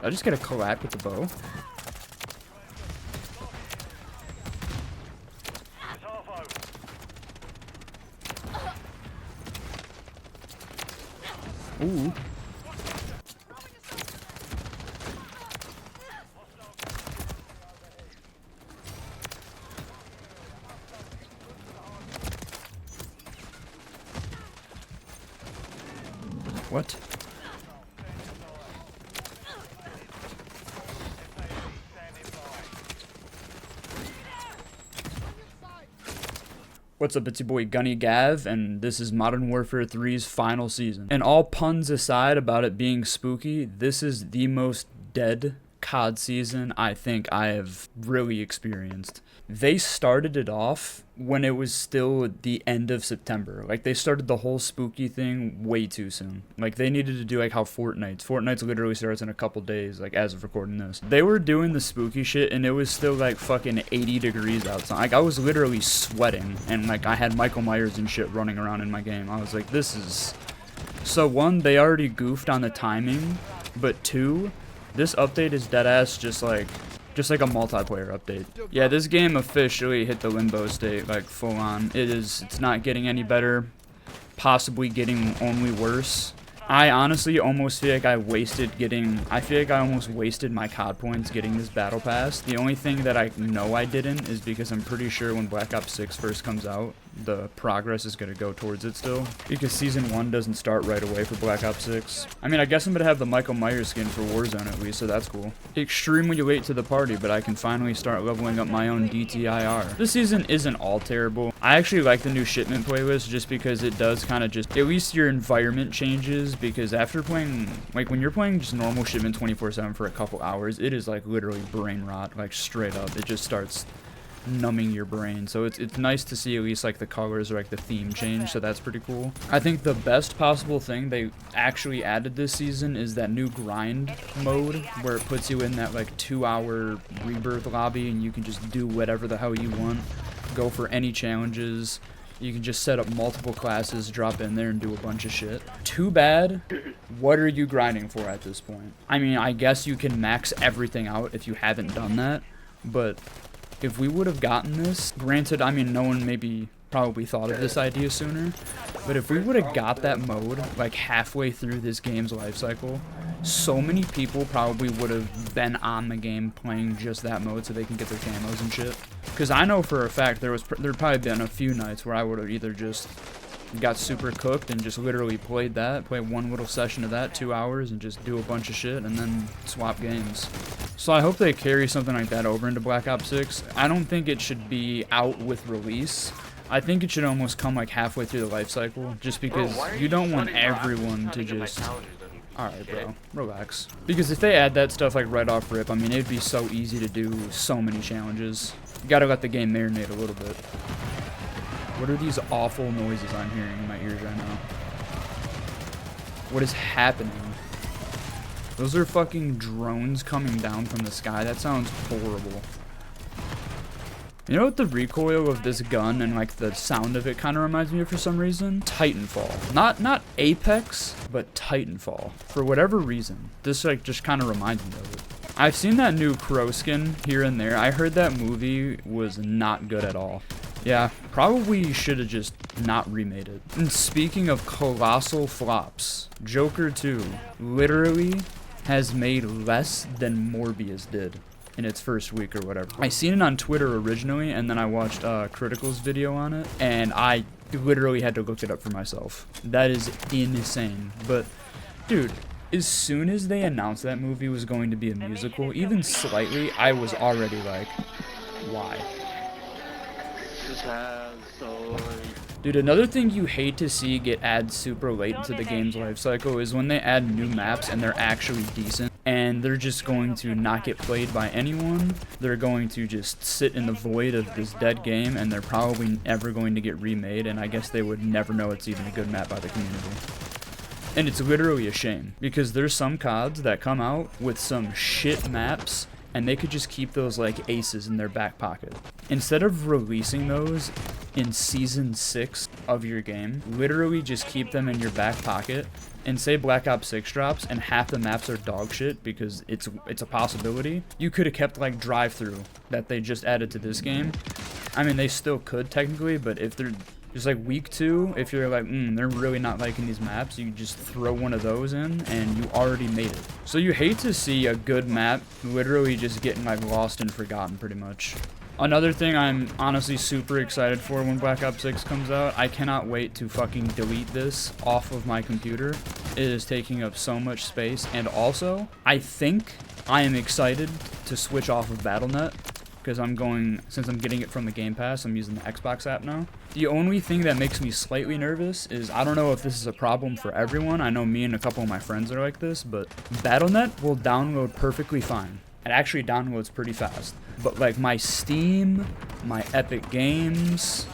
I just get a collab with the bow. Ooh. What? What's up, it's your boy Gunny Gav, and this is Modern Warfare 3's final season. And all puns aside about it being spooky, this is the most dead COD season I think I have really experienced. They started it off when it was still the end of September. Like, they started the whole spooky thing way too soon. Like, they needed to do like how Fortnite's literally starts in a couple days, like as of recording this. They were doing the spooky shit and it was still like fucking 80 degrees outside. Like, I was literally sweating and like I had Michael Myers and shit running around in my game. I was like, this is... So one, they already goofed on the timing, but two, this update is deadass just like a multiplayer update. Yeah, this game officially hit the limbo state, like full on. It's not getting any better, possibly getting only worse. I honestly almost feel like I almost wasted my COD points getting this battle pass. The only thing that I know I didn't is because I'm pretty sure when Black Ops 6 first comes out, the progress is going to go towards it still. Because Season 1 doesn't start right away for Black Ops 6. I mean, I guess I'm going to have the Michael Myers skin for Warzone at least, so that's cool. Extremely late to the party, but I can finally start leveling up my own DTIR. This season isn't all terrible. I actually like the new shipment playlist just because it does kind of just, at least your environment changes, because after playing, like when you're playing just normal shipment 24/7 for a couple hours, it is like literally brain rot, like straight up. It just starts numbing your brain, so it's nice to see at least like the colors or like the theme change, so that's pretty cool. I think the best possible thing they actually added this season is that new grind mode where it puts you in that like 2-hour rebirth lobby and you can just do whatever the hell you want, go for any challenges. You can just set up multiple classes, drop in there and do a bunch of shit. Too bad. What are you grinding for at this point? I mean, I guess you can max everything out if you haven't done that, but if we would have gotten this, granted, I mean, no one probably thought of this idea sooner, but if we would have got that mode like halfway through this game's life cycle, so many people probably would have been on the game playing just that mode so they can get their camos and shit. Because I know for a fact there'd probably been a few nights where I would have either just got super cooked and just literally play one little session of that, 2 hours, and just do a bunch of shit and then swap games. So I hope they carry something like that over into Black Ops 6. I don't think it should be out with release. I think it should almost come like halfway through the life cycle, just because you don't want everyone to just... Alright, bro, relax. Because if they add that stuff like right off rip, I mean, it'd be so easy to do so many challenges. You gotta let the game marinate a little bit. What are these awful noises I'm hearing in my ears right now? What is happening? Those are fucking drones coming down from the sky. That sounds horrible. You know what the recoil of this gun and like the sound of it kind of reminds me of for some reason? Titanfall. Not Apex, but Titanfall. For whatever reason, this like just kind of reminds me of it. I've seen that new Crow skin here and there. I heard that movie was not good at all. Yeah, probably should have just not remade it. And speaking of colossal flops, Joker 2 literally has made less than Morbius did in its first week or whatever. I seen it on Twitter originally, and then I watched Critical's video on it, and I literally had to look it up for myself. That is insane. But, dude, as soon as they announced that movie was going to be a musical, even slightly, I was already like, why? Dude, another thing you hate to see get added super late into the game's life cycle is when they add new maps and they're actually decent and they're just going to not get played by anyone. They're going to just sit in the void of this dead game and they're probably never going to get remade, and I guess they would never know it's even a good map by the community. And it's literally a shame because there's some CODs that come out with some shit maps and they could just keep those like aces in their back pocket. Instead of releasing those in season 6 of your game, literally just keep them in your back pocket. And say Black Ops 6 drops and half the maps are dog shit because it's a possibility, you could have kept like drive-through that they just added to this game. I mean, they still could technically, but if they're just like week 2, if you're like, they're really not liking these maps, you just throw one of those in and you already made it. So you hate to see a good map literally just getting like lost and forgotten pretty much. Another thing I'm honestly super excited for when Black Ops 6 comes out, I cannot wait to fucking delete this off of my computer. It is taking up so much space, and also, I think I am excited to switch off of Battle.net, because since I'm getting it from the Game Pass, I'm using the Xbox app now. The only thing that makes me slightly nervous is, I don't know if this is a problem for everyone, I know me and a couple of my friends are like this, but Battle.net will download perfectly fine. It actually downloads pretty fast. But like my Steam, my Epic Games,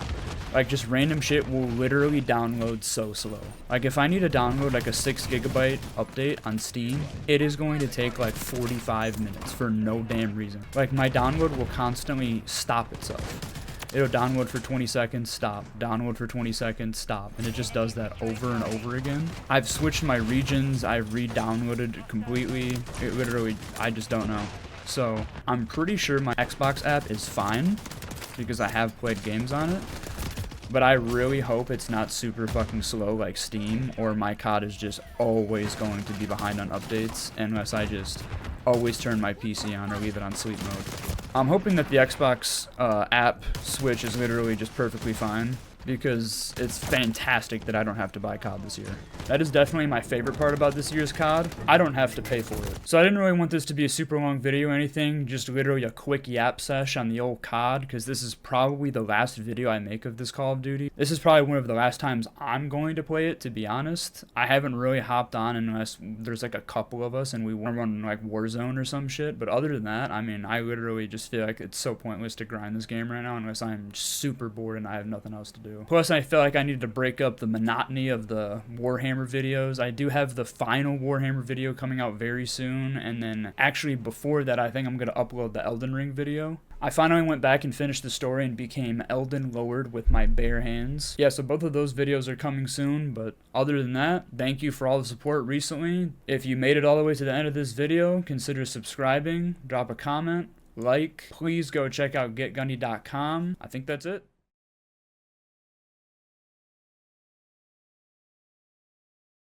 like just random shit will literally download so slow. Like if I need to download like a 6 GB update on Steam, it is going to take like 45 minutes for no damn reason. Like my download will constantly stop itself. It'll download for 20 seconds, stop. Download for 20 seconds, stop. And it just does that over and over again. I've switched my regions. I've re-downloaded completely. It literally, I just don't know. So I'm pretty sure my Xbox app is fine because I have played games on it. But I really hope it's not super fucking slow like Steam, or my COD is just always going to be behind on updates unless I just always turn my PC on or leave it on sleep mode. I'm hoping that the Xbox app switch is literally just perfectly fine, because it's fantastic that I don't have to buy COD this year. That is definitely my favorite part about this year's COD. I don't have to pay for it. So I didn't really want this to be a super long video or anything, just literally a quick yap sesh on the old COD, because this is probably the last video I make of this Call of Duty. This is probably one of the last times I'm going to play it, to be honest. I haven't really hopped on unless there's like a couple of us and we want to run like Warzone or some shit, but other than that, I mean, I literally just feel like it's so pointless to grind this game right now unless I'm super bored and I have nothing else to do. Plus, I feel like I need to break up the monotony of the Warhammer videos. I do have the final Warhammer video coming out very soon, and then actually before that, I think I'm going to upload the Elden Ring video. I finally went back and finished the story and became Elden Lord with my bare hands. Yeah, so both of those videos are coming soon, but other than that, thank you for all the support recently. If you made it all the way to the end of this video, consider subscribing, drop a comment, like. Please go check out getgunny.com. I think that's it.